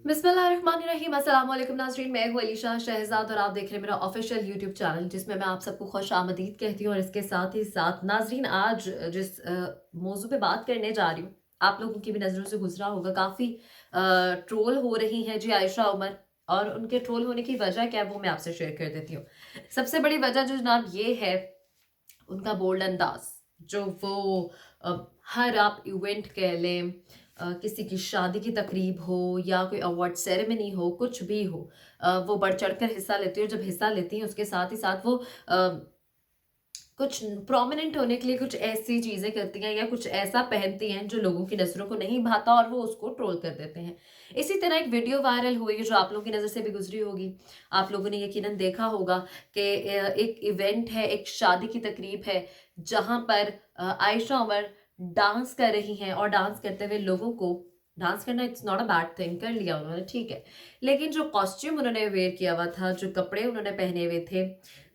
बिस्मिल्लाहिर्रहमानिर्रहीम। अस्सलाम वालेकुम नाज़रीन, मैं हूँ अलीशा शहजाद और आप देख रहे हैं मेरा ऑफिशियल यूट्यूब चैनल जिसमें मैं आप सबको खुश आमदीद कहती हूँ। और इसके साथ ही साथ नाज़रीन, आज जिस मौजू पे बात करने जा रही हूँ, आप लोगों की भी नज़रों से गुजरा होगा। काफ़ी ट्रोल हो रही हैं जी आयशा उमर, और उनके ट्रोल होने की वजह क्या है वो मैं आपसे शेयर कर देती हूँ। सबसे बड़ी वजह जो जनाब ये है, उनका बोल्ड अंदाज, जो वो अ, हर आप इवेंट कह लें, किसी की शादी की तकरीब हो या कोई अवार्ड सेरेमनी हो, कुछ भी हो, वो बढ़ चढ़कर हिस्सा लेती है। और जब हिस्सा लेती हैं उसके साथ ही साथ वो कुछ प्रोमिनेंट होने के लिए कुछ ऐसी चीजें करती हैं या कुछ ऐसा पहनती हैं जो लोगों की नजरों को नहीं भाता और वो उसको ट्रोल कर देते हैं। इसी तरह एक वीडियो वायरल हुई जो आप लोगों की नजर से भी गुजरी होगी। आप लोगों ने यकीनन देखा होगा कि एक इवेंट है, एक शादी की तकरीब है, जहां पर आयशा उमर डांस कर रही हैं और डांस करते हुए लोगों को, डांस करना it's not a bad thing, कर लिया उन्होंने, ठीक है। लेकिन जो कॉस्ट्यूम उन्होंने वेयर किया हुआ था, जो कपड़े उन्होंने पहने हुए थे,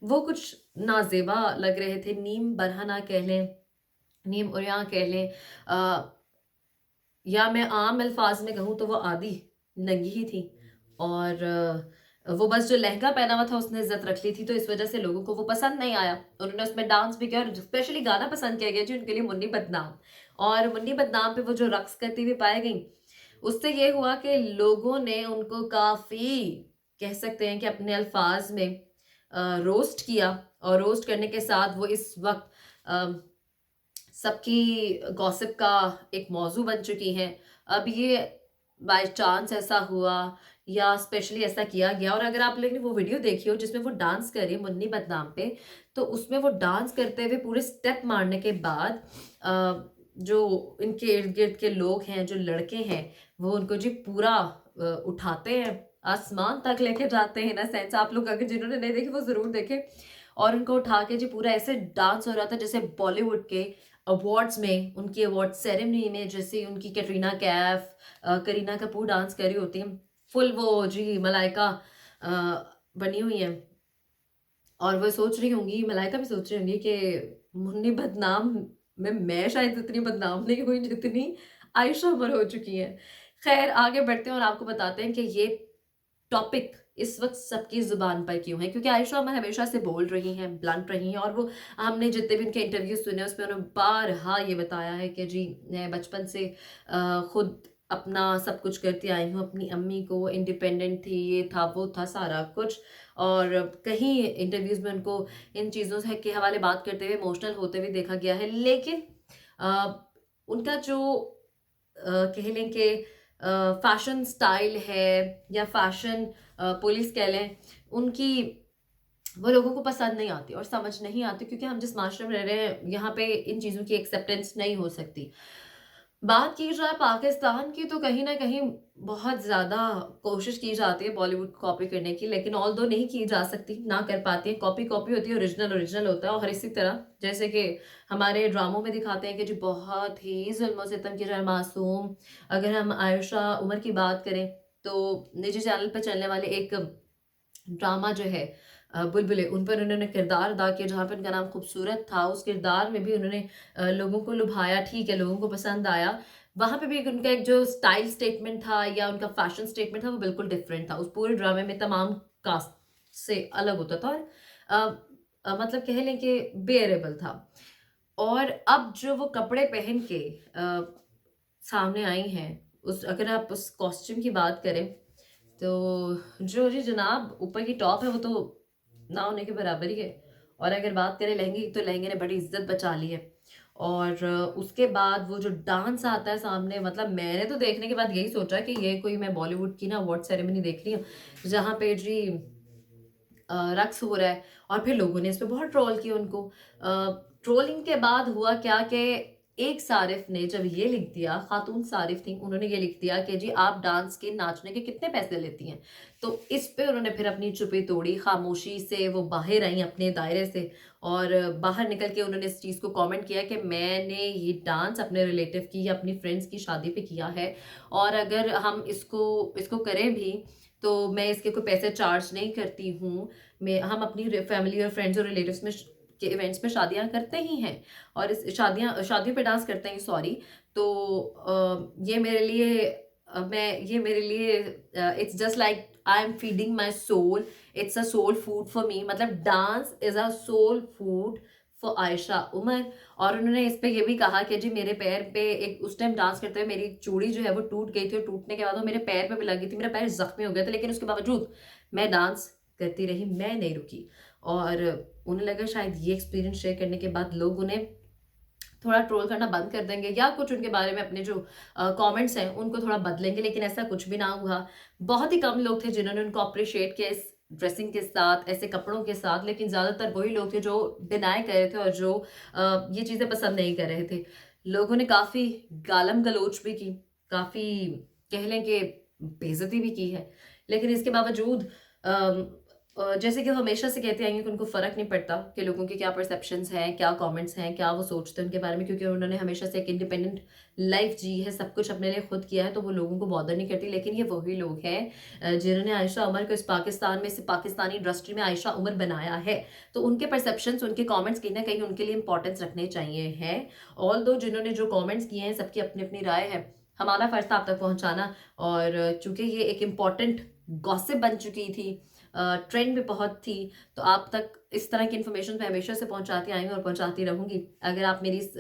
वो कुछ नाज़ेबा लग रहे थे। नीम बरहना कह लें, नीम उरियाँ कह लें, या मैं आम अल्फाज में कहूँ तो वो आधी नंगी ही थी। और वो बस जो लहंगा पहना हुआ था उसने इज्जत रख ली थी, तो इस वजह से लोगों को वो पसंद नहीं आया। उन्होंने उसमें डांस भी किया और स्पेशली गाना पसंद किया गया जी उनके लिए, मुन्नी बदनाम। और मुन्नी बदनाम पे वो जो रक्स करती हुई पाई गई, उससे ये हुआ कि लोगों ने उनको काफी, कह सकते हैं कि अपने अल्फाज में रोस्ट किया। और रोस्ट करने के साथ वो इस वक्त सबकी गॉसिप का एक मौजू बन चुकी हैं। अब ये बाय चांस ऐसा हुआ या स्पेशली ऐसा किया गया, और अगर आप लोगों ने वो वीडियो देखी हो जिसमें वो डांस कर रही है मुन्नी बदनाम पे, तो उसमें वो डांस करते हुए पूरे स्टेप मारने के बाद जो इनके इर्द गिर्द के लोग हैं, जो लड़के हैं, वो उनको जी पूरा उठाते हैं, आसमान तक लेके जाते हैं। ना सेंस, आप लोग अगर जिन्होंने नहीं देखी वो जरूर देखें। और उनको उठा के जी पूरा ऐसे डांस हो रहा था जैसे बॉलीवुड के अवार्ड्स में, उनकी अवार्ड सेरेमनी में, जैसे उनकी कैटरीना कैफ, करीना कपूर डांस कर रही होती हैं। फुल वो जी मलाइका अ, बनी हुई है। और वो सोच रही होंगी, मलाइका भी सोच रही होंगी कि मुन्नी बदनाम में मैं शायद इतनी बदनाम नहीं हुई जितनी आयशा उमर हो चुकी है। खैर, आगे बढ़ते हैं और आपको बताते हैं कि ये टॉपिक इस वक्त सबकी जुबान पर क्यों है, क्योंकि आयशा अमर हमेशा से बोल रही हैं, ब्लंट रही हैं। और वो, हमने जितने भी उनके इंटरव्यू सुने उसमें उन्होंने बारहा ये बताया है कि जी मैं बचपन से खुद अपना सब कुछ करती आई हूँ, अपनी अम्मी को, इंडिपेंडेंट थी, ये था वो था सारा कुछ। और कहीं इंटरव्यूज में उनको इन चीज़ों से के हवाले बात करते हुए इमोशनल होते हुए देखा गया है। लेकिन अ, उनका जो कह लें कि फैशन स्टाइल है या फैशन पुलिस कह लें, उनकी वो लोगों को पसंद नहीं आती और समझ नहीं आती, क्योंकि हम जिस माशरे में रह रहे हैं यहाँ पे इन चीज़ों की एक्सेप्टेंस नहीं हो सकती। बात की जाए पाकिस्तान की, तो कहीं ना कहीं बहुत ज़्यादा कोशिश की जाती है बॉलीवुड को कॉपी करने की, लेकिन ऑल दो नहीं की जा सकती, ना कर पाती है। कॉपी कॉपी होती है, ओरिजिनल ओरिजिनल होता है। और इसी तरह जैसे कि हमारे ड्रामों में दिखाते हैं कि जी बहुत ही जुल्म सितम की जाए मासूम। अगर हम आयशा उमर की बात करें, तो निजी चैनल पर चलने वाले एक ड्रामा जो है बुलबुलें, उन पर उन्होंने किरदार अदा किया जहाँ पर उनका नाम खूबसूरत था। उस किरदार में भी उन्होंने लोगों को लुभाया, ठीक है, लोगों को पसंद आया। वहां पे भी उनका एक जो स्टाइल स्टेटमेंट था या उनका फैशन स्टेटमेंट था वो बिल्कुल डिफरेंट था। उस पूरे ड्रामे में तमाम कास्ट से अलग होता था। और अ, मतलब कह लें कि बेअरेबल था। और अब जो वो कपड़े पहन के सामने आई हैं, उस अगर आप उस कॉस्ट्यूम की बात करें, तो जो जी जनाब ऊपर की टॉप है वो तो ना होने के बराबर ही है। और अगर बात करें लहंगे की, तो लहंगे ने बड़ी इज्जत बचा ली है। और उसके बाद वो जो डांस आता है सामने, मतलब मैंने तो देखने के बाद यही सोचा कि ये कोई, मैं बॉलीवुड की ना अवार्ड सेरेमनी देख रही हूँ जहाँ पे जी रक्स हो रहा है। और फिर लोगों ने इस पे बहुत ट्रोल किया उनको। ट्रोलिंग के बाद हुआ क्या कि एक सारिफ ने जब ये लिख दिया, खातून सारिफ थी, उन्होंने ये लिख दिया कि जी आप डांस के नाचने के कितने पैसे लेती हैं। तो इस पे उन्होंने फिर अपनी चुप्पी तोड़ी, खामोशी से वो बाहर आई अपने दायरे से। और बाहर निकल के उन्होंने इस चीज़ को कमेंट किया कि मैंने ये डांस अपने रिलेटिव की या अपनी फ्रेंड्स की शादी पे किया है, और अगर हम इसको इसको करें भी तो मैं इसके कोई पैसे चार्ज नहीं करती हूँ। मैं हम अपनी फैमिली और फ्रेंड्स और रिलेटिव्स में के इवेंट्स में शादियां करते ही हैं, और इस शादियों पे डांस करते हैं, सॉरी। तो ये मेरे लिए मैं ये मेरे लिए it's just like I am feeding my soul, it's a soul food for me, मतलब dance is a soul food for Ayesha Umar. और उन्होंने इस पे ये भी कहा कि जी मेरे पैर पे एक उस टाइम डांस करते हुए मेरी चूड़ी जो है वो टूट गई थी, और टूटने के बाद वो मेरे पैर पे भी लगी थी, मेरा पैर जख्मी हो गया था, लेकिन उसके बावजूद मैं डांस करती रही, मैं नहीं रुकी। और उन्हें लगा शायद ये एक्सपीरियंस शेयर करने के बाद लोग उन्हें थोड़ा ट्रोल करना बंद कर देंगे, या कुछ उनके बारे में अपने जो कमेंट्स हैं उनको थोड़ा बदलेंगे, लेकिन ऐसा कुछ भी ना हुआ। बहुत ही कम लोग थे जिन्होंने उनको अप्रिशिएट किया इस ड्रेसिंग के साथ, ऐसे कपड़ों के साथ, लेकिन ज़्यादातर वही लोग थे जो डिनाई कर रहे थे और जो ये चीज़ें पसंद नहीं कर रहे थे। लोगों ने काफ़ी गालम गलोच भी की, काफ़ी कह लें कि बेइज्जती भी की है, लेकिन इसके बावजूद जैसे कि वो हमेशा से कहते आएंगे कि उनको फ़र्क नहीं पड़ता कि लोगों के क्या परसेप्शंस हैं, क्या कमेंट्स हैं, क्या वो सोचते हैं उनके बारे में, क्योंकि उन्होंने हमेशा से एक इंडिपेंडेंट लाइफ जी है, सब कुछ अपने लिए खुद किया है, तो वो लोगों को बॉदर नहीं करती। लेकिन ये वही लोग हैं जिन्होंने आयशा उमर को इस पाकिस्तान में, इस पाकिस्तानी इंडस्ट्री में आयशा उमर बनाया है, तो उनके परसेप्शंस, उनके कमेंट्स कहीं ना कहीं उनके लिए इंपॉर्टेंस रखने चाहिए हैं। ऑल दो जिन्होंने जो कॉमेंट्स किए हैं सबकी अपनी अपनी राय है, हमारा फ़र्ज था आप तक पहुँचाना। और चूंकि ये एक इम्पॉर्टेंट गॉसिप बन चुकी थी, ट्रेंड में बहुत थी, तो आप तक इस तरह की इन्फॉर्मेशन मैं हमेशा से पहुंचाती आई हूँ और पहुंचाती रहूंगी। अगर आप मेरी इस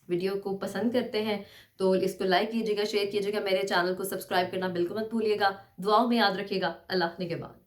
वीडियो को पसंद करते हैं तो इसको लाइक कीजिएगा, शेयर कीजिएगा, मेरे चैनल को सब्सक्राइब करना बिल्कुल मत भूलिएगा। दुआओं में याद रखिएगा। अल्लाह ने के बाद।